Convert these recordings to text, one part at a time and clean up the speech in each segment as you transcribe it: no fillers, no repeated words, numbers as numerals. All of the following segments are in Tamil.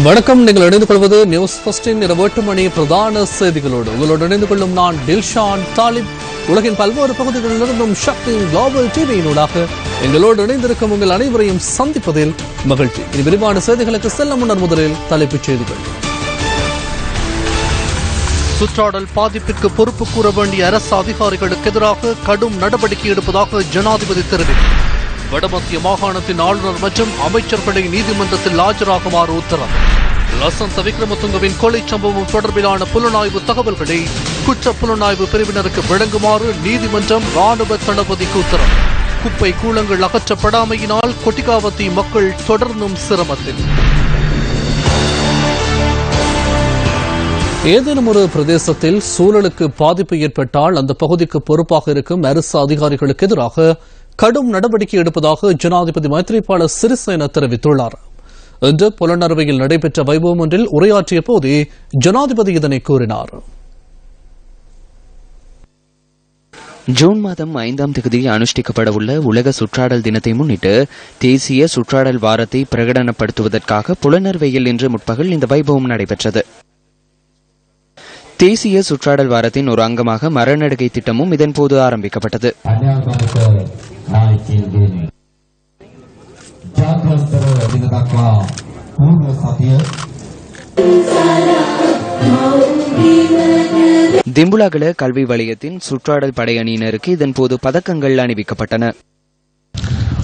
வணக்கம். நீங்கள் இணைந்து கொள்வது நியூஸ் ஃபர்ஸ்டின் இரவு 8 மணி பிரதான செய்திகளோடு. உங்களோடு இணைந்து கொள்ளும் நான் டில்ஷான் தாலிப். உலகின் பல்வேறு பகுதிகளிலிருந்தும் சக்தி குளோபல் டிவியினூடாக எங்களோடு இணைந்திருக்கும் உங்கள் அனைவரையும் சந்திப்பதில் மகிழ்ச்சி. இனி விரிவான செய்திகளுக்கு செல்ல முன்னர் முதலில் தலைப்புச் செய்திகள். சுற்றாடல் பாதிப்பிற்கு பொறுப்பு கூற வேண்டிய அரசு அதிகாரிகளுக்கு எதிராக கடும் நடவடிக்கை எடுப்பதாக ஜனாதிபதி தெரிவித்தார். வடமத்திய மாகாணத்தின் ஆளுநர் மற்றும் அமைச்சர்களை நீதிமன்றத்தில் ஆஜராகுமாறு உத்தரவு. லசந்த விக்ரமதுங்கவின் கொலை சம்பவம் தொடர்பிலான புலனாய்வு தகவல்களை குற்ற புலனாய்வு பிரிவினருக்கு வழங்குமாறு நீதிமன்றம் ராணுவ தளபதிக்கு உத்தரவு. குப்பை கூளங்கள் அகற்றப்படாமையினால் கொட்டிகாவத்தி மக்கள் தொடர்ந்தும் சிரமத்தில். ஏதேனும் ஒரு பிரதேசத்தில் சூழலுக்கு பாதிப்பு ஏற்பட்டால் அந்த பகுதிக்கு பொறுப்பாக இருக்கும் அரசு அதிகாரிகளுக்கு எதிராக கடும் நடவடிக்கை எடுப்பதாக ஜனாதிபதி மைத்ரிபால சிறிசேன தெரிவித்துள்ளார். இன்று புலனறுவையில் நடைபெற்ற வைபவம் ஒன்றில் உரையாற்றிய போதே ஜனாதிபதி இதனை கூறினார். ஜூன் மாதம் 5ஆம் தேதி அனுஷ்டிக்கப்படவுள்ள உலக சுற்றாடல் தினத்தை முன்னிட்டு தேசிய சுற்றாடல் வாரத்தை பிரகடனப்படுத்துவதற்காக புலனறுவையில் இன்று முற்பகல் இந்த வைபவம் நடைபெற்றது. தேசிய சுற்றாடல் வாரத்தின் ஒரு அங்கமாக மரநடுகை திட்டமும் இதன்போது ஆரம்பிக்கப்பட்டது. திம்புலாகல கல்வி வலயத்தின் சுற்றாடல் படையணியினருக்கு இதன்போது பதக்கங்கள் அணிவிக்கப்பட்டன.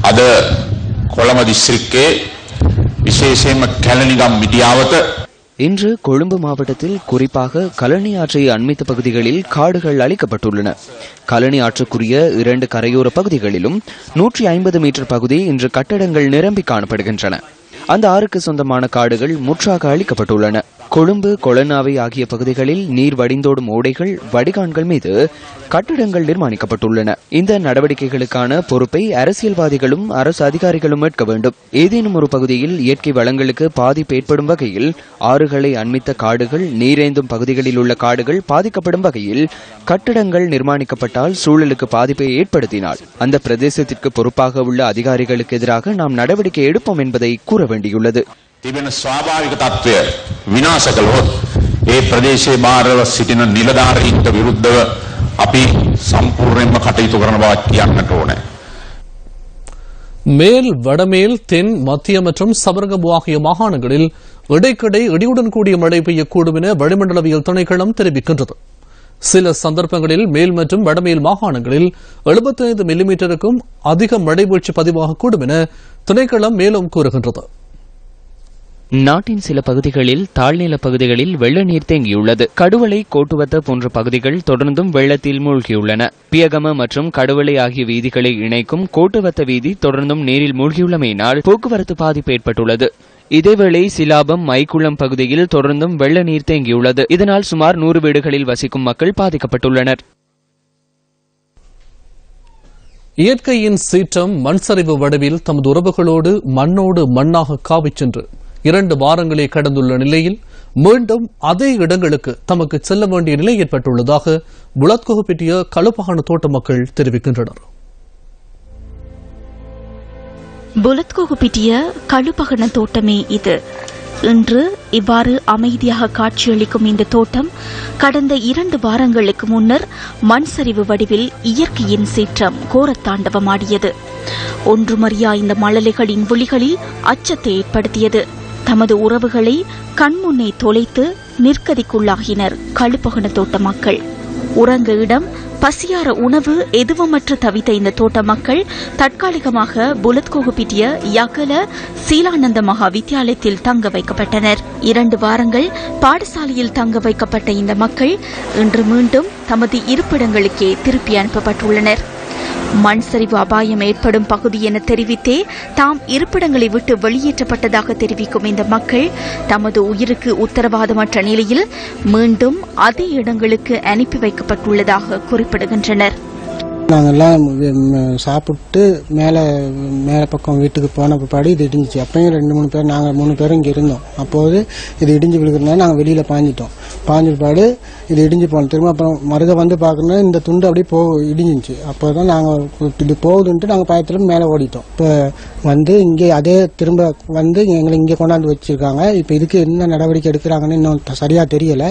அது கொළඹ දිස්ත්‍රික්කයේ විශේෂයෙන්ම කැලණිගම් මිටියාවත இன்று கொழும்பு மாவட்டத்தில் குறிப்பாக கழனி ஆற்றை அண்மித்த பகுதிகளில் காடுகள் அளிக்கப்பட்டுள்ளன. கழனி ஆற்றுக்குரிய 2 கரையோர பகுதிகளிலும் 150 மீட்டர் பகுதி இன்று கட்டடங்கள் நிரம்பி காணப்படுகின்றன. அந்த ஆறுக்கு சொந்தமான காடுகள் முற்றாக அளிக்கப்பட்டுள்ளன. கொழும்பு, கொளனாவை ஆகிய பகுதிகளில் நீர் வடிந்தோடும் ஓடைகள், வடிகான்கள் மீது கட்டிடங்கள் நிர்மாணிக்கப்பட்டுள்ளன. இந்த நடவடிக்கைகளுக்கான பொறுப்பை அரசியல்வாதிகளும் அரசு அதிகாரிகளும் ஏற்க வேண்டும். ஏதேனும் ஒரு பகுதியில் இயற்கை வளங்களுக்கு பாதிப்பு ஏற்படும் வகையில் ஆறுகளை அண்மித்த காடுகள், நீரேந்தும் பகுதிகளில் உள்ள காடுகள் பாதிக்கப்படும் வகையில் கட்டிடங்கள் நிர்மாணிக்கப்பட்டால் சூழலுக்கு பாதிப்பை ஏற்படுத்தினால் அந்த பிரதேசத்திற்கு பொறுப்பாக உள்ள அதிகாரிகளுக்கு எதிராக நாம் நடவடிக்கை எடுப்போம் என்பதை கூற வேண்டியுள்ளது. තිබෙන ස්වාභාවික තත්ත්වය විනාශ කළොත් ඒ ප්‍රදේශයේ බාරව සිටින නිලධාරීන්ට විරුද්ධව අපි සම්පූර්ණයෙන්ම කටයුතු කරන බව කියන්නට ඕනේ. மேல், வடமேல், தென், மத்திய மற்றும் சபரகம்பு ஆகிய மாகாணங்களில் இடைக்கிடை இடியுடன் கூடிய மழை பெய்யக்கூடும் என வளிமண்டலவியல் திணைக்களம் தெரிவிக்கின்றது. சில சந்தர்ப்பங்களில் மேல் மற்றும் வடமேல் மாகாணங்களில் 75 மில்லிமீட்டருக்கும் அதிக மழை வீழ்ச்சி பதிவாகக்கூடும் என திணைக்களம் மேலும் கூறுகின்றது. நாட்டின் சில பகுதிகளில் தாழ்நில பகுதிகளில் வெள்ள நீர் தேங்கியுள்ளது. கடுவளை, கோட்டுவத்த போன்ற பகுதிகள் தொடர்ந்தும் வெள்ளத்தில் மூழ்கியுள்ளன. பியகம மற்றும் கடுவளை ஆகிய வீதிகளை இணைக்கும் கோட்டுவத்த வீதி தொடர்ந்தும் நீரில் மூழ்கியுள்ளமையினால் போக்குவரத்து பாதிப்பு ஏற்பட்டுள்ளது. இதேவேளை சிலாபம், மைக்குளம் பகுதியில் தொடர்ந்தும் வெள்ள நீர் தேங்கியுள்ளது. இதனால் சுமார் 100 வீடுகளில் வசிக்கும் மக்கள் பாதிக்கப்பட்டுள்ளனர். இயற்கையின் சீற்றம் மண்சரிவு வடிவில் தமது உறவுகளோடு மண்ணோடு மண்ணாக காவிச் சென்று 2 வாரங்களே கடந்துள்ள நிலையில் மீண்டும் அதே இடங்களுக்கு தமக்கு செல்ல வேண்டிய நிலை ஏற்பட்டுள்ளதாக புலத்கோஹுபிட்டிய களுபகான தோட்ட மக்கள் தெரிவிக்கின்றனர். புலத்கோஹுபிட்டிய களுபகன தோட்டமே இது. இன்று இவ்வாறு அமைதியாக காட்சியளிக்கும் இந்த தோட்டம் கடந்த 2 வாரங்களுக்கு முன்னர் மண் சரிவு வடிவில் இயற்கையின் சீற்றம் கோரத்தாண்டவமாடியது. ஒன்றுமறியா இந்த மழலைகளின் விழிகளில் அச்சத்தை ஏற்படுத்தியது. தமது உறவுகளை கண்முன்னே தொலைத்து நிற்கதிக்குள்ளாகினர் களுபகன தோட்ட மக்கள். உறங்க இடம், பசியார உணவு எதுவுமற்று தவித்த இந்த தோட்ட மக்கள் தற்காலிகமாக புலத்கோஹுபிட்டிய யகல சீலானந்த மகா வித்தியாலயத்தில் தங்க வைக்கப்பட்டனர். 2 வாரங்கள் பாடசாலையில் தங்க வைக்கப்பட்ட இந்த மக்கள் இன்று மீண்டும் தமது இருப்பிடங்களுக்கே திருப்பி அனுப்பப்பட்டுள்ளனர். மண் சரிவு அபாயம் ஏற்படும் பகுதி என தெரிவித்தே தாம் இருப்பிடங்களை விட்டு வெளியேற்றப்பட்டதாக தெரிவிக்கும் இந்த மக்கள் தமது உயிருக்கு உத்தரவாதமற்ற நிலையில் மீண்டும் அதே இடங்களுக்கு அனுப்பி வைக்கப்பட்டுள்ளதாக குறிப்பிடுகின்றனர். நாங்கள்லாம் சாப்பிட்டு மேலே பக்கம் வீட்டுக்கு போன பிற்பாடு இது இடிஞ்சிச்சு. அப்பயும் 2-3 பேர், நாங்கள் 3 பேரும் இங்கே இருந்தோம். அப்போது இது இடிஞ்சு விழுகிறதுனால நாங்கள் வெளியில் பாஞ்சிட்டோம். பாஞ்ச பிற்பாடு இது இடிஞ்சு போனோம். திரும்ப அப்புறம் மருத வந்து பார்க்கணும், இந்த துண்டு அப்படியே இடிஞ்சிச்சு. அப்போ தான் நாங்கள் இது போகுதுன்ட்டு நாங்கள் பயத்தில் மேலே ஓடிட்டோம். இப்போ வந்து இங்கே அதே திரும்ப வந்து எங்களை இங்கே கொண்டாந்து வச்சுருக்காங்க. இப்போ இதுக்கு என்ன நடவடிக்கை எடுக்கிறாங்கன்னு இன்னும் சரியாக தெரியலை.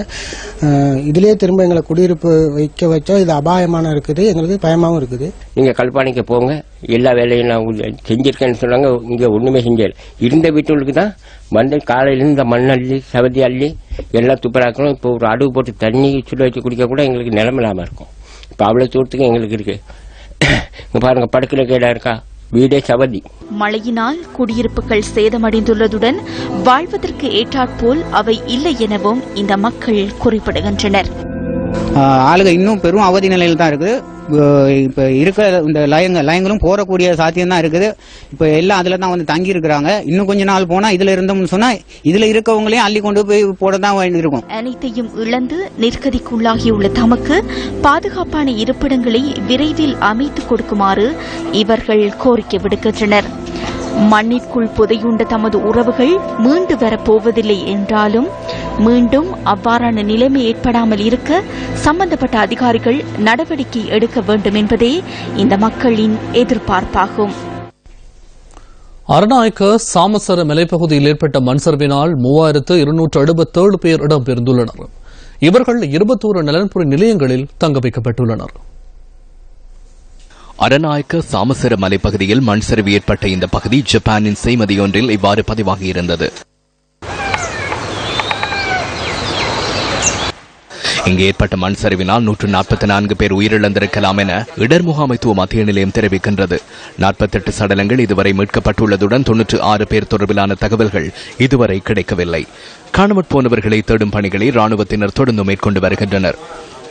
இதிலே திரும்ப எங்களை குடியிருப்பு வைக்க வச்சா இது அபாயமான இருக்குது, எங்களுக்கு பயமாகவும் இருக்குது. நீங்கள் கல்பானைக்கு போங்க, எல்லா வேலையும் நான் செஞ்சிருக்கேன்னு சொன்னாங்க. இங்கே ஒன்றுமே செஞ்சல. இருந்த வீட்டுகளுக்கு தான் வந்து காலையிலேருந்து இந்த மண் அள்ளி சவதி அள்ளி எல்லாம் துப்புராக்கணும். இப்போ ஒரு அடுவு போட்டு தண்ணி சுட வச்சு குடிக்க கூட எங்களுக்கு நிலமில்லாமல் இருக்கும். இப்போ அவ்வளோ தூரத்துக்கு எங்களுக்கு இருக்கு. இங்கே பாருங்க, படுக்கிற கேடா இருக்கா, வீடே சவதி. மழையினால் குடியிருப்புகள் சேதமடைந்துள்ளதுடன் வாழ்வதற்கு ஏற்றாற்போல் அவை இல்லை எனவும் இந்த மக்கள் குறிப்பிடுகின்றனர். ஆளுங்க இன்னும் பெரும் அவதி நிலையில் தான் இருக்குது. இப்ப இருக்கிற இந்த லயங்களும் போறக்கூடிய சாத்தியம் தான் இருக்குது. இப்ப எல்லாம் அதுல தான் வந்து தங்கி இருக்கிறாங்க. இன்னும் கொஞ்ச நாள் போனா இதுல இருந்தோம்னு சொன்னா இதுல இருக்கவங்களையும் அள்ளி கொண்டு போய் போடதான் இருக்கும். அனைத்தையும் இழந்து நிர்கதிக்குள்ளாகியுள்ள தமக்கு பாதுகாப்பான இருப்பிடங்களை விரைவில் அமைத்துக் கொடுக்குமாறு இவர்கள் கோரிக்கை விடுக்கின்றனர். மண்ணிற்குள் புதையுண்ட தமது உறவுகள் மீண்டு வரப்போவதில்லை என்றாலும் மீண்டும் அவ்வாறான நிலைமை ஏற்படாமல் இருக்க சம்பந்தப்பட்ட அதிகாரிகள் நடவடிக்கை எடுக்க வேண்டும் என்பதே இந்த மக்களின் எதிர்பார்ப்பாகும். அரநாயக்க சாமசர மலைப்பகுதியில் ஏற்பட்ட மண் சரிவினால் 3277 பேர் இடம்பெயர்ந்துள்ளனர். இவர்கள் 21 நலன்புரி நிலையங்களில் தங்க வைக்கப்பட்டுள்ளனர். அரநாயக்க சாமசர மலைப்பகுதியில் மண் சரிவு ஏற்பட்ட இந்த பகுதி ஜப்பானின் செய்மதியொன்றில் இவ்வாறு பதிவாகியிருந்தது. இங்கு ஏற்பட்ட மண் சரிவினால் 144 பேர் உயிரிழந்திருக்கலாம் என இடர் முகாமைத்துவ மத்திய நிலையம் தெரிவிக்கின்றது. 48 சடலங்கள் இதுவரை மீட்கப்பட்டுள்ளதுடன் 96 பேர் தொடர்பிலான தகவல்கள் இதுவரை கிடைக்கவில்லை. காணாமற் போனவர்களை தேடும் பணிகளை ராணுவத்தினர் தொடர்ந்து மேற்கொண்டு வருகின்றனர்.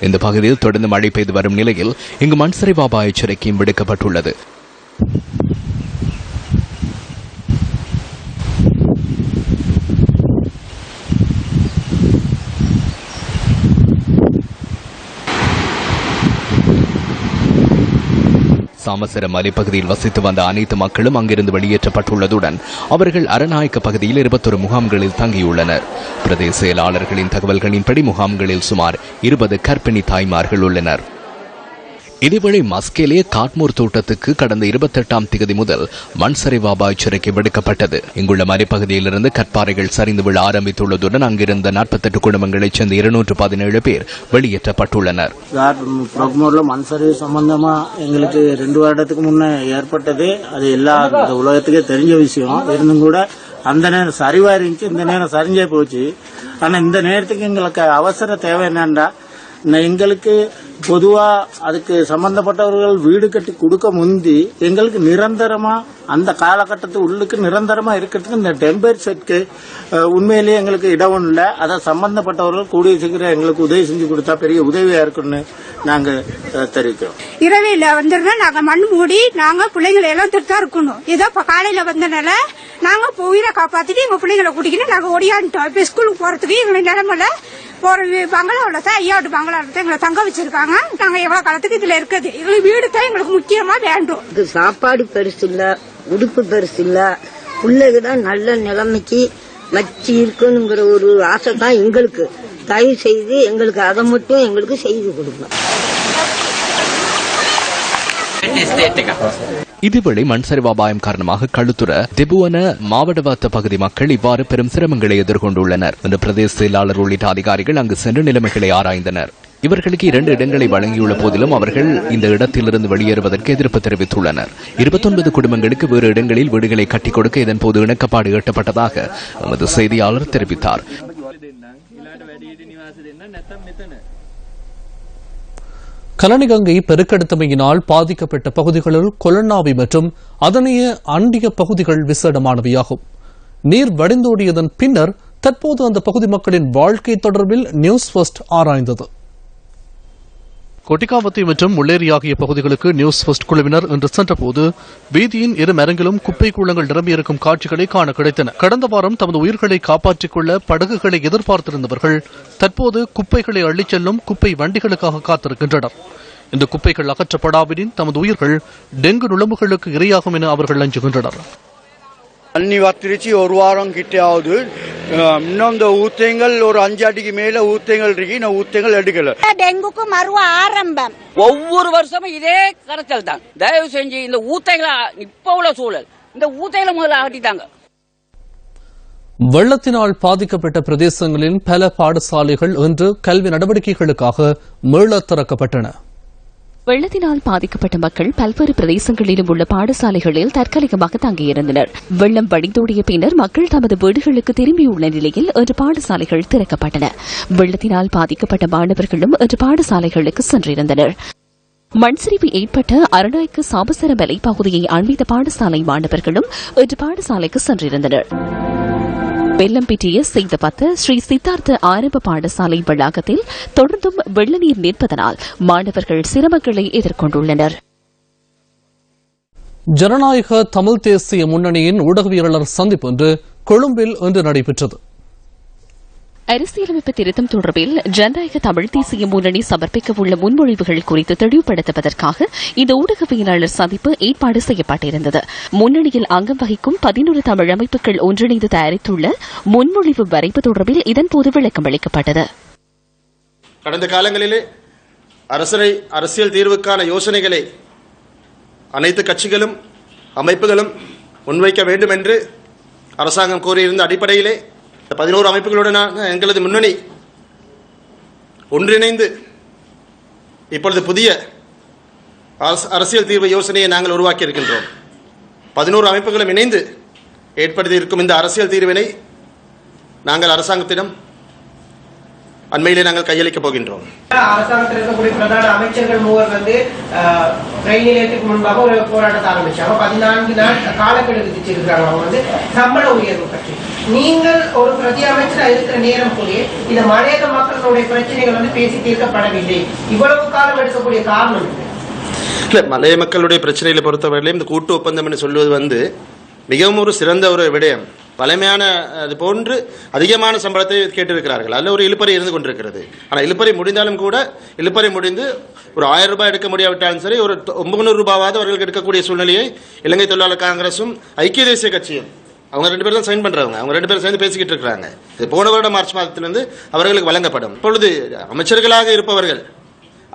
இந்த பகுதியில் தொடர்ந்து மழை பெய்து வரும் நிலையில் இங்கு மண் சரிவு அபாய எச்சரிக்கையும் விடுக்கப்பட்டுள்ளது. சாமசர மலைப்பகுதியில் வசித்து வந்த அனைத்து மக்களும் அங்கிருந்து வெளியேற்றப்பட்டுள்ளதுடன் அவர்கள் அரநாயக்க பகுதியில் 21 முகாம்களில் தங்கியுள்ளனர். பிரதேச செயலாளர்களின் தகவல்களின்படி முகாம்களில் சுமார் 20 கர்ப்பிணி தாய்மார்கள் உள்ளனர். இதேவேளை மஸ்கேலே காட்மூர் தோட்டத்துக்கு கடந்த 28ஆம் தேதி முதல் மண் சரிவு அபாய எச்சரிக்கை விடுக்கப்பட்டது. இங்குள்ள மலைப்பகுதியிலிருந்து கற்பாறைகள் சரிந்து விழ ஆரம்பித்துள்ளதுடன் அங்கிருந்த 48 குடும்பங்களைச் சேர்ந்த 217 பேர் வெளியேற்றப்பட்டுள்ளனர். மண் சரிவு சம்பந்தமா எங்களுக்கு 2 வருடத்துக்கு முன்ன ஏற்பட்டது. அது எல்லா உலகத்துக்கே தெரிஞ்ச விஷயம். இருந்தும் கூட அந்த நேரம் சரிவா இருந்துச்சு, இந்த நேரம் சரிஞ்சே போச்சு. ஆனா இந்த நேரத்துக்கு எங்களுக்கு அவசர தேவை என்னன்னா, எங்களுக்கு பொதுவா அதுக்கு சம்பந்தப்பட்டவர்கள் வீடு கட்டி கொடுக்க முந்தி எங்களுக்கு நிரந்தரமா அந்த காலகட்டத்து உள்ளுக்கு நிரந்தரமா இருக்கிறதுக்கு இந்த டெம்பர் செட்க்கு உண்மையிலேயே எங்களுக்கு இடம் இல்லை. அதை சம்பந்தப்பட்டவர்கள் கூடிய சீக்கிரம் எங்களுக்கு உதவி செஞ்சு கொடுத்தா பெரிய உதவியா இருக்குன்னு நாங்க தெரிவிக்கிறோம். இரவையில வந்துருந்தா நாங்க மண் மூடி நாங்க பிள்ளைங்களை எல்லாம் திருத்தா இருக்கணும். ஏதோ காலையில வந்தனால நாங்க உயிரை காப்பாத்திட்டு எங்க பிள்ளைங்களை கூட்டிக்கிட்டு நாங்க ஓடியான்ட்டோம். இப்ப ஸ்கூலுக்கு போறதுக்கு எங்களுக்கு நிலைமையில ஒரு பங்களாவில் தான் ஐயாட்டு பங்களாவில் தான் எங்களை தங்க வச்சிருக்காங்க. நாங்க எவ்வளவு காலத்துக்கு இதுல இருக்குது. எங்களுக்கு வீடு தான் எங்களுக்கு முக்கியமா வேண்டும். சாப்பாடு பெருசு இல்ல, உடுப்பு பெருசு இல்ல, பிள்ளைக்கு தான் நல்ல நிலைமைக்கு வச்சு இருக்கணுங்கிற ஒரு ஆசை தான் எங்களுக்கு. தயவு செய்து எங்களுக்கு அதை மட்டும் எங்களுக்கு செய்து கொடுங்க. இதுவேளை மண் சரிவு அபாயம் காரணமாக களுத்துற திபுவன மாவட்டவாத்த பகுதி மக்கள் இவ்வாறு பெரும் சிரமங்களை எதிர்கொண்டுள்ளனர் என்று பிரதேச செயலாளர் உள்ளிட்ட அதிகாரிகள் அங்கு சென்று நிலைமைகளை ஆராய்ந்தனர். இவர்களுக்கு 2 இடங்களை வழங்கியுள்ள போதிலும் அவர்கள் இந்த இடத்திலிருந்து வெளியேறுவதற்கு எதிர்ப்பு தெரிவித்துள்ளனர். 29 குடும்பங்களுக்கு வேறு இடங்களில் வீடுகளை கட்டிக் கொடுக்க இதன்போது இணக்கப்பாடு எட்டப்பட்டதாக எமது செய்தியாளர் தெரிவித்தார். கலனிகங்கை பெருக்கெடுத்தமையினால் பாதிக்கப்பட்ட பகுதிகளில் கொலன்னாவி மற்றும் அதனைய அண்டிய பகுதிகள் விசேடமானவையாகும். நீர் வடிந்தோடியதன் பின்னர் தற்போது அந்த பகுதி மக்களின் வாழ்க்கை தொடர்பில் நியூஸ் ஃபர்ஸ்ட் ஆராய்ந்தது. கொட்டிக்காவத்தை மற்றும் முள்ளேரி ஆகிய பகுதிகளுக்கு நியூஸ் ஃபர்ஸ்ட் குழுவினர் இன்று சென்றபோது வீதியின் இரு மரங்களும் குப்பை கூளங்கள் நிரம்பியிருக்கும் காட்சிகளை காண கிடைத்தன. கடந்த வாரம் தமது உயிர்களை காப்பாற்றிக் கொள்ள படகுகளை எதிர்பார்த்திருந்தவர்கள் தற்போது குப்பைகளை அள்ளிச் செல்லும் குப்பை வண்டிகளுக்காக காத்திருக்கின்றனர். இந்த குப்பைகள் அகற்றப்படாவிடின் தமது உயிர்கள் டெங்கு நுளம்புகளுக்கு இரையாகும் என அவர்கள் அஞ்சுகின்றனர். தண்ணி வத்திருச்சு ஒரு வாரம் கிட்டையாவது. இன்னும் இந்த ஊத்தைகள் ஒரு 5 அடிக்கு மேல ஊத்தைகள் இருக்கு. இந்த ஊத்தைகள் எடுக்கல. டெங்குக்கு மறுவ ஆரம்பம். ஒவ்வொரு வருஷமும் இதே கரைச்சல் தான். தயவு செஞ்சு இந்த ஊத்தைகளை இப்ப உள்ள சூழல் இந்த ஊத்தைகளை முதல்ல அகட்டிட்டாங்க. வெள்ளத்தினால் பாதிக்கப்பட்ட பிரதேசங்களில் பல பாடசாலைகள் இன்று கல்வி நடவடிக்கைகளுக்காக மீள திறக்கப்பட்டன. வெள்ளத்தினால் பாதிக்கப்பட்ட மக்கள் பல்வேறு பிரதேசங்களிலும் உள்ள பாடசாலைகளில் தற்காலிகமாக தங்கியிருந்தனர். வெள்ளம் வடிந்தோடிய பின்னர் மக்கள் தமது வீடுகளுக்கு திரும்பியுள்ள நிலையில் இன்று பாடசாலைகள் திறக்கப்பட்டன. வெள்ளத்தினால் பாதிக்கப்பட்ட மாணவர்களும் இன்று பாடசாலைகளுக்கு சென்றிருந்தனர். மண்சரிவு ஏற்பட்ட அரநாயக்க சாபசர மலை பகுதியை அண்மித்த பாடசாலை மாணவர்களும் இன்று பாடசாலைக்கு சென்றிருந்தனர். வெள்ளம்பிட்டிய செய்தபத்த ஸ்ரீ சித்தார்த்த ஆரம்ப பாடசாலை வளாகத்தில் தொடர்ந்தும் வெள்ள நீர் நிற்பதனால் மாணவர்கள் சிரமங்களை எதிர்கொண்டுள்ளனர். ஜனநாயக தமிழ் தேசிய முன்னணியின் ஊடகவியலாளர் சந்திப்பு ஒன்று கொழும்பில் இன்று நடைபெற்றது. அரசியலமைப்பு திருத்தம் தொடர்பில் ஜனநாயக தமிழ் தேசிய முன்னணி சமர்ப்பிக்க உள்ள முன்மொழிவுகள் குறித்து தெளிவுபடுத்துவதற்காக இந்த ஊடகவியலாளர் சந்திப்பு ஏற்பாடு செய்யப்பட்டிருந்தது. முன்னணியில் அங்கம் வகிக்கும் 11 தமிழ் அமைப்புகள் ஒன்றிணைந்து தயாரித்துள்ள முன்மொழிவு வரைவு தொடர்பில் இதன்போது விளக்கம் அளிக்கப்பட்டது. கடந்த காலங்களிலே அரசியல் தீர்வுக்கான யோசனைகளை அனைத்து கட்சிகளும் அமைப்புகளும் முன்வைக்க வேண்டும் என்று அரசாங்கம் கோரியிருந்த அடிப்படையிலே 11 அமைப்புகளுடனான எங்களது முன்னணி ஒன்றிணைந்து இப்பொழுது புதிய அரசியல் தீர்வு யோசனையை நாங்கள் உருவாக்கி இருக்கின்றோம். 11 அமைப்புகளும் இணைந்து ஏற்படுத்தி இருக்கும் இந்த அரசியல் தீர்வினை நாங்கள் அரசாங்கத்திடம் அண்மையிலே நாங்கள் கையளிக்கப் போகின்றோம். அரசாங்கத்தில் இருக்கக்கூடிய பிரதான அமைச்சர்கள் மூவர் ரயில் நிலையத்துக்கு முன்பாக ஒரு போராட்டத்தை ஆரம்பிச்சாங்க. 14 நாள் காலக்கெடு விதிச்சிருக்காங்க. அவங்க சம்பள உயர்வு பற்றி நீங்கள் ஒரு பிரதி அமைச்சராக இருக்கிற நேரம் கூட இந்த மலையக மக்களுடைய பிரச்சனைகள் பேசி தீர்க்கப்படவில்லை. இவ்வளவு காலம் எடுக்கக்கூடிய காரணம் இல்லை. மலைய மக்களுடைய பிரச்சனைகளை பொறுத்தவரையிலும் இந்த கூட்டு ஒப்பந்தம் என்று சொல்வது மிகவும் ஒரு சிறந்த ஒரு விடயம். பழமையான அது போன்று அதிகமான சம்பளத்தை கேட்டிருக்கிறார்கள். அதில் ஒரு இழுப்பறை இருந்து கொண்டிருக்கிறது. ஆனால் இழுப்பறை முடிந்தாலும் கூட இழுப்பறை முடிந்து ஒரு 1000 ரூபாய் எடுக்க முடியாவிட்டாலும் சரி ஒரு 900 ரூபாவது அவர்களுக்கு எடுக்கக்கூடிய சூழ்நிலையை இலங்கை தொழிலாளர் காங்கிரசும் ஐக்கிய தேசிய கட்சியும் அவங்க 2 பேரும் தான் சைன் பண்றவங்க. அவங்க 2 பேரும் சேர்ந்து பேசிக்கிட்டு இருக்கிறாங்க. இது போன வருடம் மார்ச் மாதத்திலிருந்து அவர்களுக்கு வழங்கப்படும். இப்பொழுது அமைச்சர்களாக இருப்பவர்கள்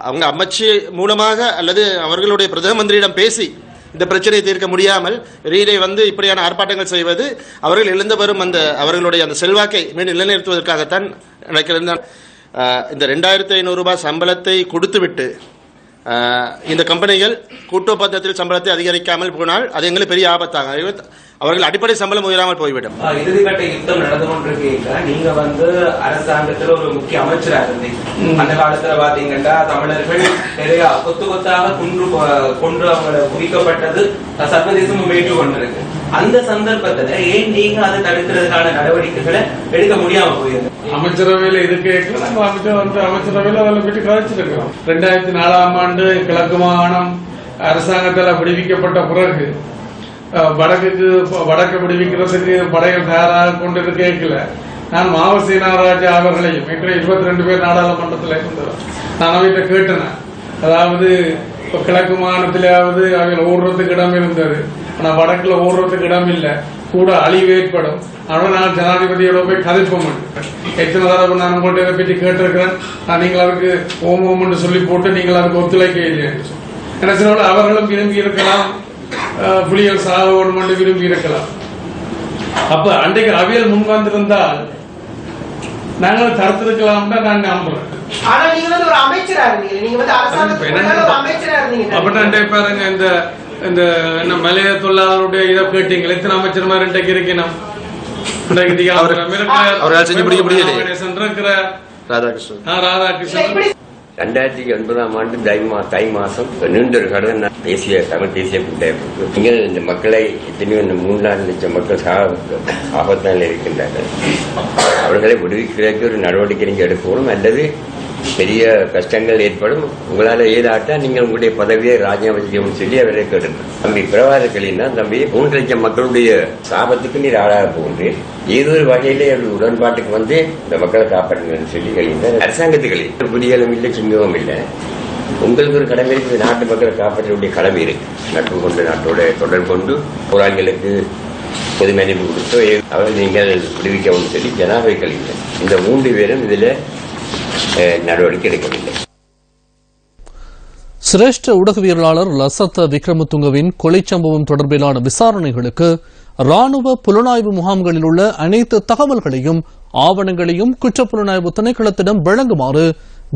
அவங்க அமைச்சு மூலமாக அல்லது அவர்களுடைய பிரதம மந்திரியிடம் பேசி இந்த பிரச்சனையை தீர்க்க முடியாமல் வெளியிலே இப்படியான ஆர்ப்பாட்டங்கள் செய்வது அவர்கள் இழந்து வரும் அவர்களுடைய அந்த செல்வாக்கை மீண்டும் நிலைநிறுத்துவதற்காகத்தான் நடக்கிறது. இந்த 2500 ரூபாய் சம்பளத்தை கொடுத்துவிட்டு இந்த கம்பெனிகள் கூட்டு ஒப்பந்தத்தில் சம்பளத்தை அதிகரிக்காமல் போனால் அது எங்களுக்கு பெரிய ஆபத்தாக அவர்கள் அடிப்படை சம்பளம் உயராமல் போய்விடும். இறுதிக்கட்ட யுத்தம் நடந்து கொண்டிருக்கீங்க. நீங்க அரசாங்கத்தில் ஒரு முக்கிய அமைச்சரா இருந்தீங்க. அந்த காலத்துல பாத்தீங்கன்னா தமிழர்கள் நிறைய கொத்து கொத்தாக கொன்று அவங்களை குவிக்கப்பட்டது சர்வதேசமும் ஏற்று கொண்டிருக்கு. அந்த சந்தர்ப்பத்துல ஏன் நீங்க அதை தடுக்கிறதுக்கான நடவடிக்கைகளை எடுக்க முடியாம போயிருக்கு? அமைச்சரவையில இது கேட்கலாம். அமைச்சரவையில அதில் பற்றி கதைச்சிருக்கிறோம். 2004ஆம் ஆண்டு கிழக்கு மாகாணம் அரசாங்கத்தில் விடுவிக்கப்பட்ட பிறகு வடக்கு விடுவிக்கிறதுக்கு படைகள் தயாராக கொண்டு கேட்கல. நான் மாவசீனாராஜா அவர்களையும் 22 பேர் நாடாளுமன்றத்தில் இருந்தவர். நான் அவர்கிட்ட கேட்டேன். அதாவது கிழக்கு மாகாணத்திலாவது அவர்கள் ஓடுறதுக்கு இடம் இருந்தது. ஆனா வடக்குல ஓடுறதுக்கு இடம் இல்லை, கூட அழிவு ஏற்படும். அதனால நான் ஜனாதிபதியோட போய் கதைப்போம். எத்தனை தடவை நான் உங்கள்கிட்ட இதை பற்றி கேட்டிருக்கிறேன். நீங்கள் அதுக்கு ஓம் சொல்லி போட்டு நீங்கள் அதுக்கு ஒத்துழைக்க இல்லை என்று சொல்லி என்ன சொன்ன அவர்களும் விரும்பி இருக்கலாம். புலிகள் சாகணும் என்று விரும்பி இருக்கலாம். அப்ப அன்றைக்கு அவியல் முன் வந்திருந்தால் நாங்கள் தடுத்திருக்கலாம் தான் நான் நம்புறேன். பாருங்க இந்த மலைய தொழிலாளருடைய இதை கேட்டீங்க. எத்தனை அமைச்சர்மார் இன்றைக்கு இருக்கணும். ராதாகிருஷ்ணன் 2009ஆம் ஆண்டு தை மாசம் நீண்ட ஒரு கடந்த தமிழ் தேசிய கூட்டமைப்பு நீங்கள் இந்த மக்களை எத்தனையோ 3-4 லட்சம் மக்கள் ஆபத்தான இருக்கின்றார்கள். அவர்களை விடுவிக்கிறதுக்கு ஒரு நடவடிக்கை நீங்க எடுக்கணும். அல்லது பெரிய கஷ்டங்கள் ஏற்படும். உங்களால ஏதாட்டா நீங்கள் உங்களுடைய பதவியை ராஜினாமா செய்யணும்னு சொல்லி அவரை கேட்டுங்க. தம்பி பிரபாகரனா தம்பி 3 லட்சம் மக்களுடைய சாபத்துக்கு நீர் ஆளாக போகின்றேன். ஏதோ ஒரு வகையிலே அவர்கள் உடன்பாட்டுக்கு இந்த மக்களை காப்பாற்றுங்கன்னு சொல்லி கழிந்த அரசாங்கத்துகளில் புலிகளும் இல்லை, சிங்கமும் இல்லை. உங்களுக்கு ஒரு கடமை இருக்கு, நாட்டு மக்களை காப்பாற்றக்கூடிய கடமை இருக்கு. நட்பு கொண்டு நாட்டோட தொடர்பு கொண்டு போராளிகளுக்கு பொது மன்னிப்பு கொடுத்தோ அவர்கள் நீங்கள் விடுவிக்கவும் சொல்லி ஜனாதிபதி கழிவுகள் இந்த 3 பேரும் இதில் நடவடிக்கை எடுக்கவில்லை. சிரேஷ்ட ஊடகவியலாளர் லசத்த விக்ரமதுங்கவின் கொலை சம்பவம் தொடர்பிலான விசாரணைகளுக்கு ராணுவ புலனாய்வு முகாம்களில் உள்ள அனைத்து தகவல்களையும் ஆவணங்களையும் குற்றப்புலனாய்வு திணைக்களத்திடம் வழங்குமாறு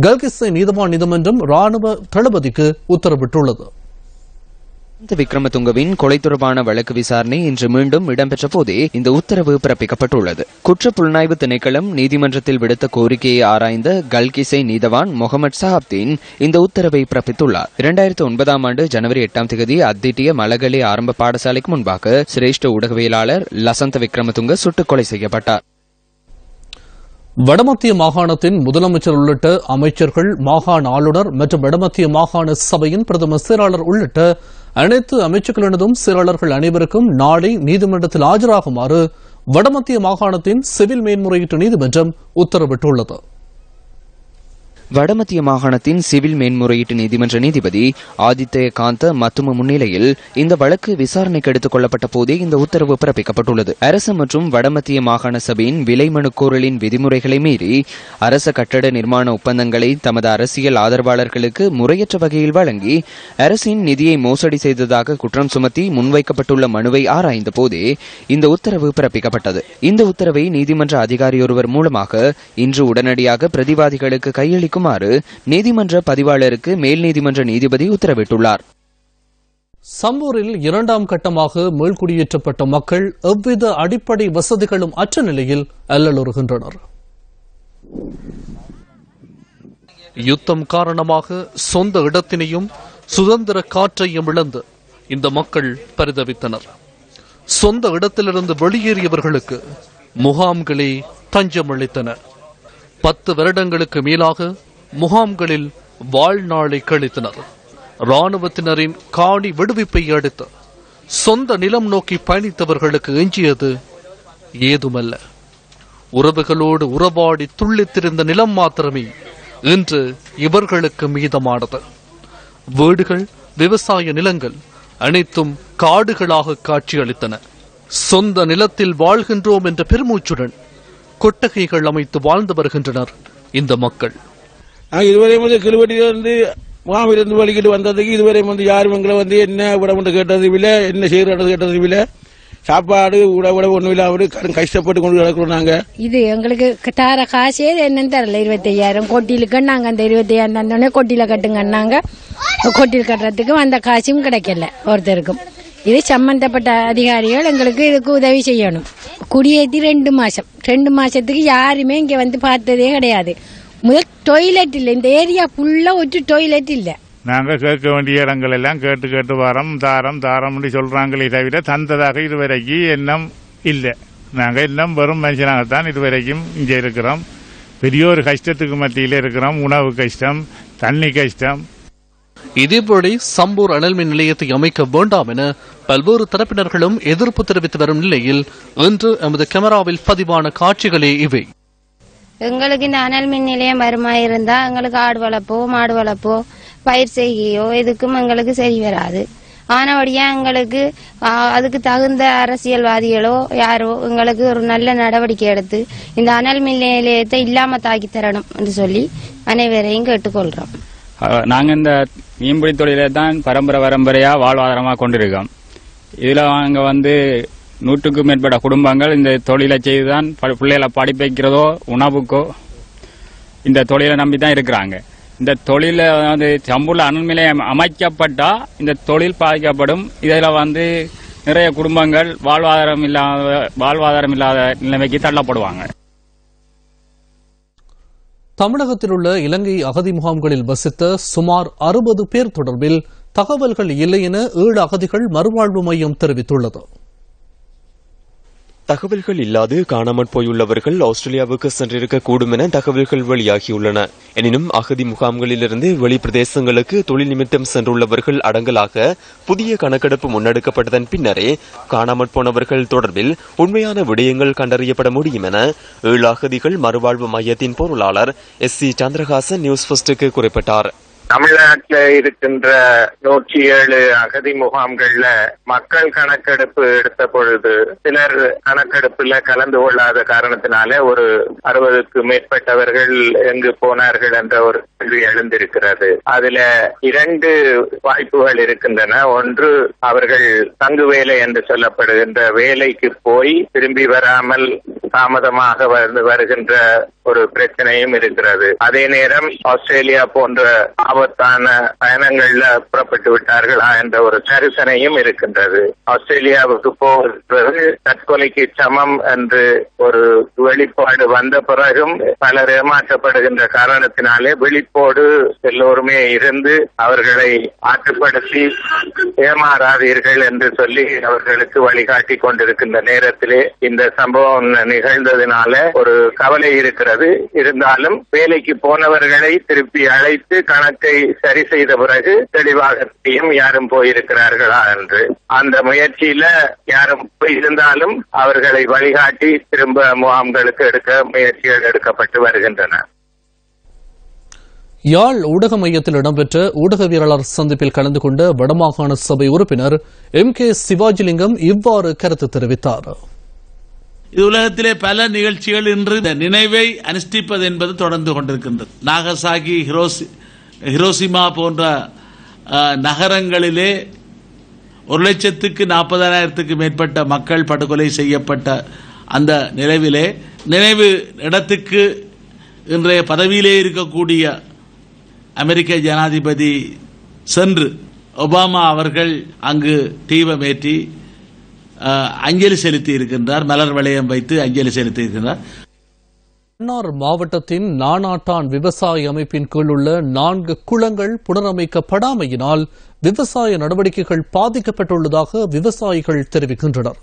கல்கிஸ்ஸை நீதவான் நீதிமன்றம் ராணுவ தளபதிக்கு உத்தரவிட்டுள்ளது. விக்ரமதுங்கவின் கொலை தொடர்பான வழக்கு விசாரணை இன்று மீண்டும் இடம்பெற்ற போதே இந்த உத்தரவு பிறப்பிக்கப்பட்டுள்ளது. குற்ற புலனாய்வு திணைக்களம் நீதிமன்றத்தில் விடுத்த கோரிக்கையை ஆராய்ந்த கல்கிசை நீதவான் முகமது சஹாப்தீன் இந்த உத்தரவை பிறப்பித்துள்ளார். 2009 ஆண்டு ஜனவரி 8ஆம் தேதி அத்திட்டிய மலகலே ஆரம்ப பாடசாலைக்கு முன்பாக சிரேஷ்ட ஊடகவியலாளர் லசந்த விக்ரமதுங்க சுட்டுக் கொலை செய்யப்பட்டார். வடமத்திய மாகாணத்தின் முதலமைச்சர் உள்ளிட்ட அமைச்சர்கள், மாகாண ஆளுநர் மற்றும் வடமத்திய மாகாண சபையின் பிரதம செயலாளர் உள்ளிட்ட அனைத்து அமைச்சர்களினதும் செயலாளர்கள் அனைவருக்கும் நாளை நீதிமன்றத்தில் ஆஜராகுமாறு வடமத்திய மாகாணத்தின் சிவில் மேன்முறையீட்டு நீதிமன்றம் உத்தரவிட்டுள்ளது. வடமத்திய மாகாணத்தின் சிவில் மேன்முறையீட்டு நீதிமன்ற நீதிபதி ஆதித்ய காந்த மத்தும முன்னிலையில் இந்த வழக்கு விசாரணைக்கு எடுத்துக் கொள்ளப்பட்ட போதே இந்த உத்தரவு பிறப்பிக்கப்பட்டுள்ளது. அரசு மற்றும் வடமத்திய மாகாண சபையின் விலை மனு கோரலின் விதிமுறைகளை மீறி அரச கட்டட நிர்மாண ஒப்பந்தங்களை தமது அரசியல் ஆதரவாளர்களுக்கு முறையற்ற வகையில் வழங்கி அரசின் நிதியை மோசடி செய்ததாக குற்றம் சுமத்தி முன்வைக்கப்பட்டுள்ள மனுவை ஆராய்ந்த போதே இந்த உத்தரவு பிறப்பிக்கப்பட்டது. இந்த உத்தரவை நீதிமன்ற அதிகாரியொருவர் மூலமாக இன்று உடனடியாக பிரதிவாதிகளுக்கு கையளிக்கும் நீதிமன்ற பதிவாளருக்கு மேல் நீதிமன்ற நீதிபதி உத்தரவிட்டுள்ளார். சம்பூரில் 2ஆம் கட்டமாக மீள்குடியேற்றப்பட்ட மக்கள் எவ்வித அடிப்படை வசதிகளும் அற்ற நிலையில் அல்லலுறுகின்றனர். யுத்தம் காரணமாக சொந்த இடத்தினையும் சுதந்திர காற்றையும் இழந்து இந்த மக்கள் பரிதவித்தனர். சொந்த இடத்திலிருந்து வெளியேறியவர்களுக்கு முகாம்களே தஞ்சமளித்தன. 10 வருடங்களுக்கு மேலாக முகாம்களில் வாழ்நாளை கழித்தனர். ராணுவத்தினரின் காணி விடுவிப்பை அடுத்து சொந்த நிலம் நோக்கி பயணித்தவர்களுக்கு எஞ்சியது ஏதுமல்ல. உறவுகளோடு உறவாடி துள்ளித்திருந்த நிலம் மாத்திரமே இன்று இவர்களுக்கு மீதமானது. வீடுகள், விவசாய நிலங்கள் அனைத்தும் காடுகளாக காட்சியளித்தன. சொந்த நிலத்தில் வாழ்கின்றோம் என்ற பெருமூச்சுடன் கொட்டகைகள் அமைத்து வாழ்ந்து வருகின்றனர் இந்த மக்கள். இதுவரை கிருவட்டியிலிருந்து முகாமிலிருந்து வழிகிட்டு வந்ததுக்கு இதுவரை யாரும் எங்களை என்ன உடம்பு கேட்டதும் இல்லை, என்ன செய்யறது கேட்டதும் இல்லை. சாப்பாடு உட ஒண்ணும் இல்லை. அவரு கஷ்டப்பட்டு கொண்டு கிடக்கிறோம். நாங்க இது எங்களுக்கு தார காசே என்னன்னு தரல. 25,000 கொட்டிலுக்கு நாங்க அந்த 25,000 தந்தோடனே கொட்டில கட்டுங்கன்னாங்க. கொட்டில் கட்டுறதுக்கு அந்த காசும் கிடைக்கல ஒருத்தருக்கும். இது சம்பந்தப்பட்ட அதிகாரிகள் எங்களுக்கு இதுக்கு உதவி செய்யணும். குடியேற்றி 2 மாசத்துக்கு யாருமே இங்க வந்து பார்த்ததே கிடையாது. முதல் டொய்லெட் இல்லை. இந்த ஏரியா ஃபுல்லா ஒரு டொய்லெட் இல்லை. நாங்க கேட்க வேண்டிய இடங்கள் எல்லாம் கேட்டு வரோம். தாரம் சொல்றாங்களே தவிர தந்ததாக இதுவரைக்கும் எண்ணம் இல்லை. நாங்க எல்லாம் வெறும் மனுஷனாகத்தான் இதுவரைக்கும் இங்க இருக்கிறோம். பெரிய ஒரு கஷ்டத்துக்கு மத்தியில இருக்கிறோம். உணவு கஷ்டம், தண்ணி கஷ்டம். இதேபோல சம்பூர் அனல்மின் நிலையத்தை அமைக்க வேண்டாம் என பல்வேறு தரப்பினர்களும் எதிர்ப்பு தெரிவித்து வரும் நிலையில் இன்று எமது கேமராவில் பதிவான காட்சிகளே இவை. எங்களுக்கு இந்த அனல் மின் நிலையம் வருமாயிருந்தா எங்களுக்கு ஆடு வளர்ப்போ, மாடு வளர்ப்போ, பயிர் செய்கையோ எதுக்கும் எங்களுக்கு சரி வராது. ஆனபடியா எங்களுக்கு அதுக்கு தகுந்த அரசியல்வாதிகளோ யாரோ எங்களுக்கு ஒரு நல்ல நடவடிக்கை எடுத்து இந்த அனல் மின் நிலையத்தை இல்லாம தாக்கி தரணும் என்று சொல்லி அனைவரையும் கேட்டுக்கொள்றோம். நாங்க இந்த மீன்பிடி தொழிலை தான் பரம்பரையா வாழ்வாதாரமா கொண்டிருக்கோம். இதுல நாங்க 100க்கும் மேற்பட்ட குடும்பங்கள் இந்த தொழிலை செய்துதான் பிள்ளைகளை படிப்பைக்கிறதோ உணவுக்கோ இந்த தொழிலை நம்பிதான் இருக்கிறாங்க. இந்த தொழில சம்பூர்ல அனல் நிலையம் அமைக்கப்பட்டா இந்த தொழில் பாதிக்கப்படும். இதுல நிறைய குடும்பங்கள் வாழ்வாதாரம் இல்லாத நிலைமைக்கு தள்ளப்படுவாங்க. தமிழகத்தில் உள்ள இலங்கை அகதி முகாம்களில் வசித்த சுமார் 60 பேர் தொடர்பில் தகவல்கள் இல்லை என 7 அகதிகள் மறுவாழ்வு மையம் தெரிவித்துள்ளது. தகவல்கள் இல்லாது காணாமற் போயுள்ளவர்கள் ஆஸ்திரேலியாவுக்கு சென்றிருக்கக்கூடும் என தகவல்கள் வெளியாகியுள்ளன. எனினும் அகதி முகாம்களிலிருந்து வெளி பிரதேசங்களுக்கு தொழில் நிமித்தம் சென்றுள்ளவர்கள் அடங்கலாக புதிய கணக்கெடுப்பு முன்னெடுக்கப்பட்டதன் பின்னரே காணாமற் போனவர்கள் தொடர்பில் உண்மையான விடயங்கள் கண்டறியப்பட முடியும் என 7 அகதிகள் மறுவாழ்வு மையத்தின் பொருளாளர் SC சந்திரகாசன் நியூஸ் ஃபர்ஸ்டுக்கு குறிப்பிட்டார். தமிழ்நாட்டில் இருக்கின்ற 107 அகதி முகாம்கள்ல மக்கள் கணக்கெடுப்பு எடுத்த பொழுது சிலர் கணக்கெடுப்புல கலந்து கொள்ளாத காரணத்தினாலே ஒரு 60க்கு மேற்பட்டவர்கள் எங்கு போனார்கள் என்ற ஒரு கேள்வி எழுந்திருக்கிறது. அதுல 2 வாய்ப்புகள் இருக்கின்றன. ஒன்று, அவர்கள் தங்கு வேலை என்று சொல்லப்படுகின்ற வேலைக்கு போய் திரும்பி வராமல் தாமதமாக வருகின்ற ஒரு பிரச்சனையும் இருக்கிறது. அதே நேரம் ஆஸ்திரேலியா போன்ற ஆபத்தான பயணங்கள்ல புறப்பட்டு விட்டார்களா என்ற ஒரு கரிசனையும் இருக்கின்றது. ஆஸ்திரேலியாவுக்கு போவது தற்கொலைக்கு சமம் என்று ஒரு வெளிப்பாடு வந்த பிறகும் பலர் ஏமாற்றப்படுகின்ற காரணத்தினாலே விழிப்போடு எல்லோருமே இருந்து அவர்களை ஆற்றுப்படுத்தி ஏமாறாதீர்கள் என்று சொல்லி அவர்களுக்கு வழிகாட்டி கொண்டிருக்கின்ற நேரத்திலே இந்த சம்பவம் நிகழ்ந்ததினால ஒரு கவலை இருக்கிறது. இருந்தாலும் வேலைக்கு போனவர்களை திருப்பி அழைத்து கணக்கை சரி செய்த பிறகு தெளிவாக தெரியும் யாரும் போயிருக்கிறார்களா என்று. அந்த முயற்சியில யாரும் போயிருந்தாலும் அவர்களை வழிகாட்டி திரும்ப முகாம்களுக்கு எடுக்க முயற்சிகள் எடுக்கப்பட்டு வருகின்றன. யாழ் ஊடக மையத்தில் இடம்பெற்ற ஊடகவியலாளர் சந்திப்பில் கலந்து கொண்ட வடமாகாண சபை உறுப்பினர் MK சிவாஜிலிங்கம் இவ்வாறு கருத்து தெரிவித்தார். இது உலகத்திலே பல நிகழ்ச்சிகள் இன்று இந்த நினைவை அனுஷ்டிப்பது என்பது தொடர்ந்து கொண்டிருக்கின்றது. நாகசாகி, ஹிரோசிமா போன்ற நகரங்களிலே 1,40,000க்கு மேற்பட்ட மக்கள் படுகொலை செய்யப்பட்ட அந்த நினைவு இடத்துக்கு இன்றைய பதவியிலே இருக்கக்கூடிய அமெரிக்க ஜனாதிபதி சென்று ஒபாமா அவர்கள் அங்கு தீபமேற்றி அஞ்சலி செலுத்தி இருக்கின்றார். மலர் வளையம் வைத்து அஞ்சலி செலுத்தி இருக்கின்றார். மன்னார் மாவட்டத்தின் நானாட்டான் விவசாய அமைப்பின் கீழ் உள்ள 4 குளங்கள் புனரமைக்கப்படாமையினால் விவசாய நடவடிக்கைகள் பாதிக்கப்பட்டுள்ளதாக விவசாயிகள் தெரிவிக்கின்றனர்.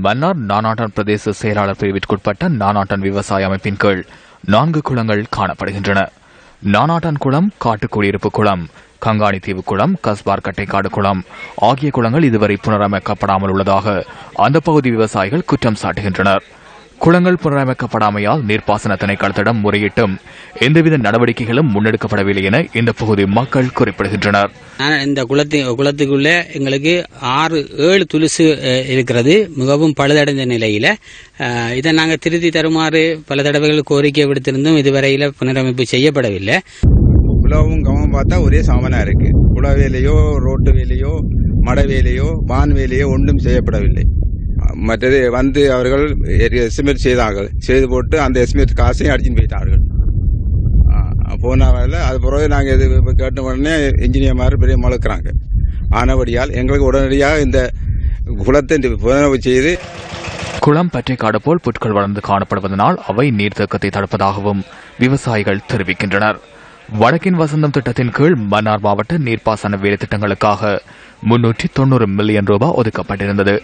மன்னார் நானாட்டான் பிரதேச செயலாளர் பிரிவிற்குட்பட்ட நானாட்டான் விவசாய அமைப்பின் கீழ் 4 குளங்கள் காணப்படுகின்றன. நானாட்டான் குளம், காட்டுக்குடியிருப்பு குளம், கங்காணி தீவு குளம், கஸ்பார் கட்டைக்காடு குளம் ஆகிய குளங்கள் இதுவரை புனரமைக்கப்படாமல் உள்ளதாக அந்த பகுதி விவசாயிகள் குற்றம் சாட்டுகின்றனர். குளங்கள் புனரமைக்கப்படாமையால் நீர்ப்பாசன திணைக்களத்திடம் முறையிட்டும் எந்தவித நடவடிக்கைகளும் முன்னெடுக்கப்படவில்லை என இந்த பகுதி மக்கள் குறிப்பிடுகின்றனர். இந்த குளத்துக்குள்ளே எங்களுக்கு 6-7 துலுசு இருக்கிறது, மிகவும் பழுதடைந்த நிலையில. இதை நாங்கள் திருத்தி தருமாறு பல தடவைகள் கோரிக்கை விடுத்திருந்தும் இதுவரையில புனரமைப்பு செய்யப்படவில்லை. குளவும் கவனம் பார்த்தா ஒரே சமனா இருக்கு. குள வேலையோ, ரோட்டு வேலையோ, மட வேலையோ, வான் வேலையோ ஒன்றும் செய்யப்படவில்லை. மற்றது வந்து அவர்கள் எஸ்டிமேட் செய்தார்கள், செய்து போட்டு அந்த எஸ்டிமேட் காசையும் அடிச்சுட்டு போயிட்டார்கள். போனாவில் அது பிறகு நாங்கள் இது கேட்ட உடனே இன்ஜினியர் மாதிரி பெரிய முழக்கிறாங்க. ஆனபடியால் எங்களுக்கு உடனடியாக இந்த குளத்தை புனரமைப்பு செய்து குளம் பற்றி காடு போல் புட்கள் வளர்ந்து காணப்படுவதனால் அவை நீர்த்தேக்கத்தை தடுப்பதாகவும் விவசாயிகள் தெரிவிக்கின்றனர். வடக்கின் வசந்தம் திட்டத்தின் கீழ் மன்னார் மாவட்ட நீர்ப்பாசன வேலை திட்டங்களுக்காக 390 மில்லியன் ரூபாய் ஒதுக்கப்பட்டிருந்தது.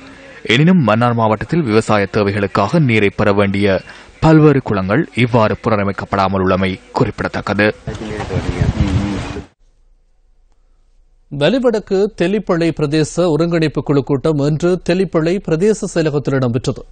எனினும் மன்னார் மாவட்டத்தில் விவசாய தேவைகளுக்காக நீரை பெற வேண்டிய பல்வேறு குளங்கள் இவ்வாறு புனரமைக்கப்படாமல் உள்ளமை குறிப்பிடத்தக்கது. வலிவடக்கு தெல்லிப்பளை பிரதேச ஒருங்கிணைப்பு குழு கூட்டம் இன்று தெல்லிப்பளை பிரதேச செயலகத்தில் இடம்பெற்றது.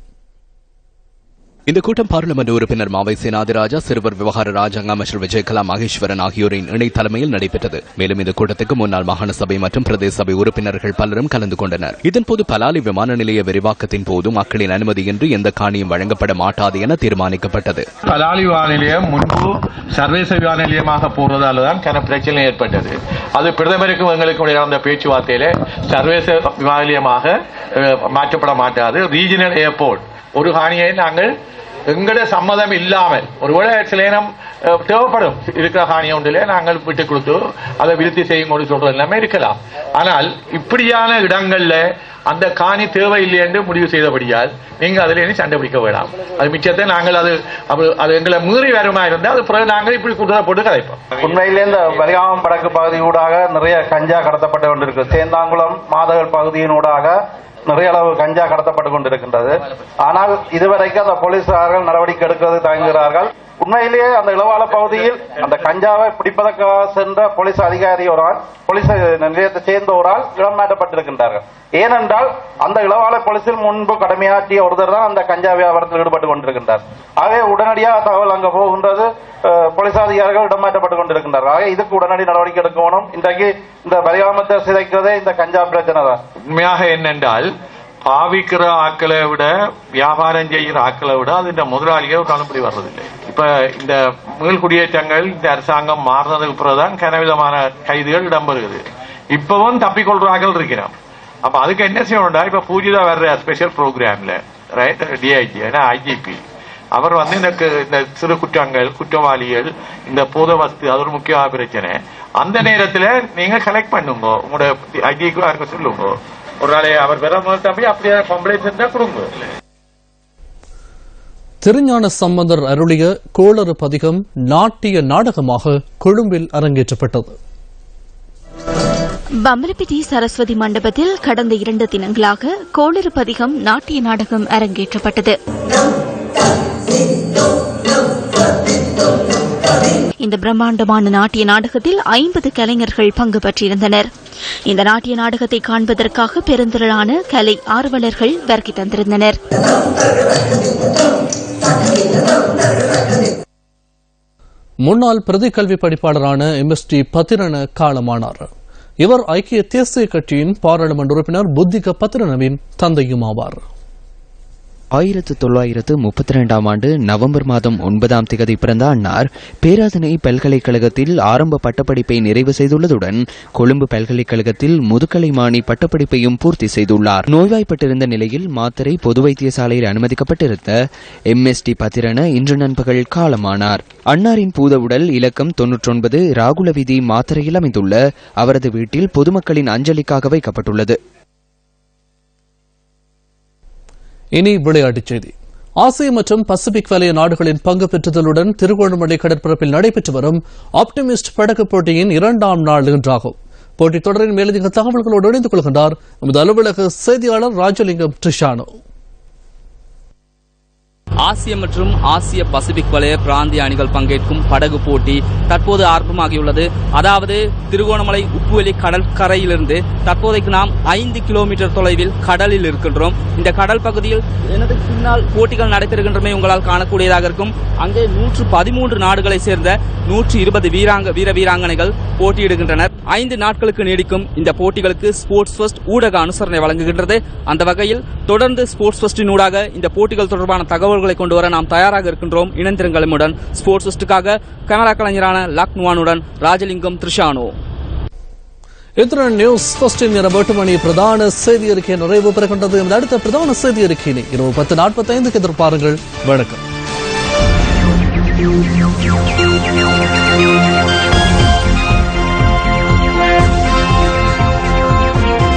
இந்த கூட்டம் பார்லிமெண்ட் உறுப்பினர் மாவை சேனாதிராஜா, சிறுவர் விவகார ராஜாங்க அமைச்சர் விஜயகலா மகேஸ்வரன் ஆகியோரின் இணை தலைமையில் நடைபெற்றது. மேலும் இந்த கூட்டத்துக்கு முன்னாள் மாகாண சபை மற்றும் பிரதேச சபை உறுப்பினர்கள் பலரும் கலந்து கொண்டனர். இதன்போது பலாலி விமான நிலைய விரிவாக்கத்தின் போது மக்களின் அனுமதியின்றி எந்த காணியும் வழங்கப்பட மாட்டாது என தீர்மானிக்கப்பட்டது. பலாலி விமான நிலையம் முன்பு சர்வதேச விமான நிலையமாக போவதால் தான் சில பிரச்சனை ஏற்பட்டது. அது பிரதமருக்கும் எங்களுக்கும் நடந்த பேச்சுவார்த்தையில சர்வதேச விமான நிலையமாக மாற்றப்பட மாட்டாது, ரீஜனல் ஏர்போர்ட். ஒரு காணியை நாங்கள் எங்களோட சம்மதம் இல்லாமல் ஒருவேளை சில நேரம் தேவைப்படும் இருக்கிற காணியை ஒன்றிலே நாங்கள் விட்டுக் கொடுத்து அதை விருத்தி செய்யும் கொண்டு சொல்றது எல்லாமே இருக்கலாம். ஆனால் இப்படியான இடங்கள்ல அந்த காணி தேவையில்லை என்று முடிவு செய்தபடியால் நீங்க அதுல இனி சண்டை பிடிக்க வேண்டாம். அது மிச்சத்தை நாங்கள் அது எங்களை மீறி வருமா இருந்தால் அது பிறகு நாங்கள் இப்படி குதிரை போட்டு கதைப்போம். உண்மையிலே இந்த வலிகாமம் வடக்கு பகுதியூடாக நிறைய கஞ்சா கடத்தப்பட்டு கொண்டிருக்கு. சேந்தாங்குளம் மாதகள் பகுதியினூடாக நிறைய அளவு கஞ்சா கடத்தப்பட்டு கொண்டிருக்கின்றது. ஆனால் இதுவரைக்கும் அந்த போலீசார்கள் நடவடிக்கை எடுக்கிறது தயங்குகிறார்கள். உண்மையிலேயே அந்த இளவால பகுதியில் அந்த கஞ்சாவை பிடிப்பதற்காக சென்ற போலீஸ் அதிகாரி ஒரு ஆள், போலீஸ் நிலையத்தை சேர்ந்த ஒரு ஆள் இடமாற்றப்பட்டிருக்கின்றார்கள். ஏனென்றால் அந்த இளவாலை போலீசில் முன்பு கடமையாற்றிய ஒருத்தர் தான் அந்த கஞ்சா வியாபாரத்தில் ஈடுபட்டு கொண்டிருக்கின்றார். ஆகவே உடனடியாக தகவல் அங்க போகின்றது, போலீஸ் அதிகாரிகள் இடமாற்றப்பட்டுக் கொண்டிருக்கின்றார்கள். ஆக இதுக்கு உடனடி நடவடிக்கை எடுக்கணும். இன்றைக்கு இந்த பரிகாமத்தை சிதைக்கிறதே இந்த கஞ்சா பிரச்சனை தான். உண்மையாக என்னென்றால் பாவிக்கிற ஆக்களை விட வியாபாரம் செய்கிற ஆக்களை விட அது இந்த முதலாளிகள் ஒரு அனுப்படி வர்றதில்லை. இப்ப இந்த மீள் குடியேற்றங்கள் இந்த அரசாங்கம் மாறினதுக்கு பிறகுதான் கனவிதமான கைதுகள் இடம்பெறுகிறது. இப்பவும் தப்பிக்கொள்ற ஆக்கள் இருக்கிறோம். அப்ப அதுக்கு என்ன செய்யணும்டா, இப்ப பூஜிதா வர்ற ஸ்பெஷல் ப்ரோக்ராம்ல ரைட் டிஐஜி ஐஜிபி அவர் இந்த சிறு குற்றங்கள், குற்றவாளிகள், இந்த போத வஸ்து, அது ஒரு முக்கியமான பிரச்சனை. அந்த நேரத்துல நீங்க கலெக்ட் பண்ணுங்க, உங்களோட ஐஜிக்கு யாருக்க சொல்லுங்க, ஒரு நாளை அவர் வர முதல் தம்பி அப்படியே கம்ப்ளைண்ட் இருந்தா கொடுங்க. திருஞான சம்பந்தர் அருளிய கோளறு பதிகம் நாட்டிய நாடகமாக கொழும்பில் அரங்கேற்றப்பட்டது. பம்பலப்பிட்டி சரஸ்வதி மண்டபத்தில் கடந்த 2 தினங்களாக கோளறு பதிகம் நாட்டிய நாடகம் அரங்கேற்றப்பட்டது. இந்த பிரம்மாண்டமான நாட்டிய நாடகத்தில் 50 கலைஞர்கள் பங்கு பெற்றிருந்தனர். இந்த நாட்டிய நாடகத்தை காண்பதற்காக பெருந்திரளான கலை ஆர்வலர்கள் வருகை தந்திருந்தனர். முன்னாள் பிரதி கல்வி படிப்பாளரான MST பத்திரன காலமானார். இவர் ஐக்கிய தேசிய கட்சியின் பாராளுமன்ற உறுப்பினர் புத்திக பத்திரனவின் தந்தையும் ஆவார். 1932ஆம் ஆண்டு நவம்பர் மாதம் 9ஆம் தேதி பிறந்த அன்னார் பேராதனை பல்கலைக்கழகத்தில் ஆரம்ப பட்டப்படிப்பை நிறைவு செய்துள்ளதுடன் கொழும்பு பல்கலைக்கழகத்தில் முதுகலைமானி பட்டப்படிப்பையும் பூர்த்தி செய்துள்ளார். நோய்வாய்ப்பட்டிருந்த நிலையில் மாத்தறை பொது வைத்தியசாலையில் அனுமதிக்கப்பட்டிருந்த MST பத்திரன இன்று நண்பகல் காலமானார். அன்னாரின் பூதவுடல் இலக்கம் 99 ராகுல வீதி மாத்தறையில் அமைந்துள்ள அவரது வீட்டில் பொதுமக்களின் அஞ்சலிக்காக வைக்கப்பட்டுள்ளது. இனி விளையாட்டுச் செய்தி. ஆசிய மற்றும் பசிபிக் வலய நாடுகளின் பங்கு பெற்றுதலுடன் திருகோணமலை கடற்பரப்பில் நடைபெற்று வரும் ஆப்டிமிஸ்ட் படகு போட்டியின் 2ஆம் நாள் இன்றாகும். போட்டித் தொடரின் மேலதிக தகவல்களோடு இணைந்து கொள்கின்றார் நமது அலுவலக செய்தியாளர் ராஜலிங்கம் ட்ரிஷானோ. ஆசிய மற்றும் ஆசிய பசிபிக் வலய பிராந்திய அணிகள் பங்கேற்கும் படகு போட்டி தற்போது ஆரம்பமாகியுள்ளது. அதாவது திருகோணமலை உப்புவெளி கடற்கரையிலிருந்து தற்போதைக்கு நாம் 5 கிலோமீட்டர் தொலைவில் கடலில் இருக்கின்றோம். இந்த கடல் பகுதியில் எனது பின்னால் போட்டிகள் நடைபெறுகின்றமை உங்களால் காணக்கூடியதாக இருக்கும். அங்கே 113 நாடுகளை சேர்ந்த 120 வீர வீராங்கனைகள் போட்டியிடுகின்றனர். 5 நாட்களுக்கு நீடிக்கும் இந்த போட்டிகளுக்கு ஸ்போர்ட்ஸ் ஃபர்ஸ்ட் ஊடக அனுசரணை வழங்குகின்றது. அந்த வகையில் தொடர்ந்து ஸ்போர்ட்ஸ் ஃபர்ஸ்டின் ஊடாக இந்த போட்டிகள் தொடர்பான தகவல்களை கொண்டு வர நாம் தயாராக இருக்கின்றோம். இணைந்திருங்களுடன் ஸ்போர்ட்ஸ் ஃபர்ஸ்டுக்காக கேமரா கலைஞரான லக்னுவானுடன் ராஜலிங்கம் த்ரிஷானோ. இத்துடன் நியூஸ் ஃபர்ஸ்டின் இரவு 8 மணி பிரதான செய்தி அறிக்கை நிறைவு பெறுகின்றது. அடுத்த பிரதான செய்தி அறிக்கையை இரவு 10:45 எதிர்பாருங்கள். வணக்கம்.